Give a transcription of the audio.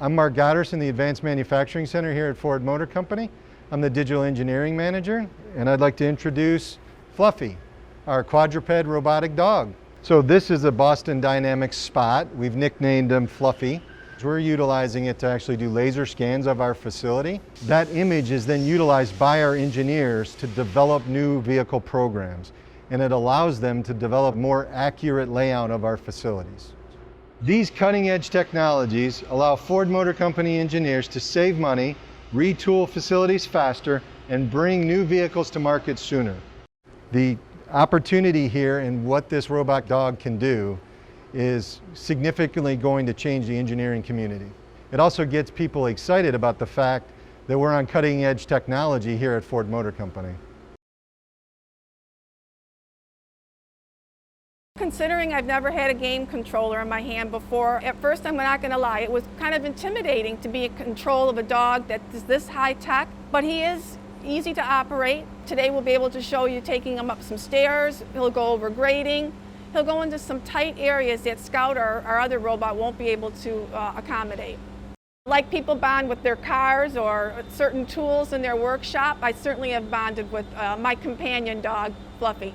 I'm Mark Goddard in the Advanced Manufacturing Center here at Ford Motor Company. I'm the Digital Engineering Manager, and I'd like to introduce Fluffy, our quadruped robotic dog. So this is a Boston Dynamics Spot. We've nicknamed him Fluffy. We're utilizing it to actually do laser scans of our facility. That image is then utilized by our engineers to develop new vehicle programs, and it allows them to develop more accurate layout of our facilities. These cutting-edge technologies allow Ford Motor Company engineers to save money, retool facilities faster, and bring new vehicles to market sooner. The opportunity here and what this robot dog can do is significantly going to change the engineering community. It also gets people excited about the fact that we're on cutting-edge technology here at Ford Motor Company. Considering I've never had a game controller in my hand before, at first I'm not going to lie, it was kind of intimidating to be in control of a dog that is this high tech, but he is easy to operate. Today we'll be able to show you taking him up some stairs, he'll go over grading, he'll go into some tight areas that Scout or our other robot won't be able to accommodate. Like people bond with their cars or certain tools in their workshop, I certainly have bonded with my companion dog, Fluffy.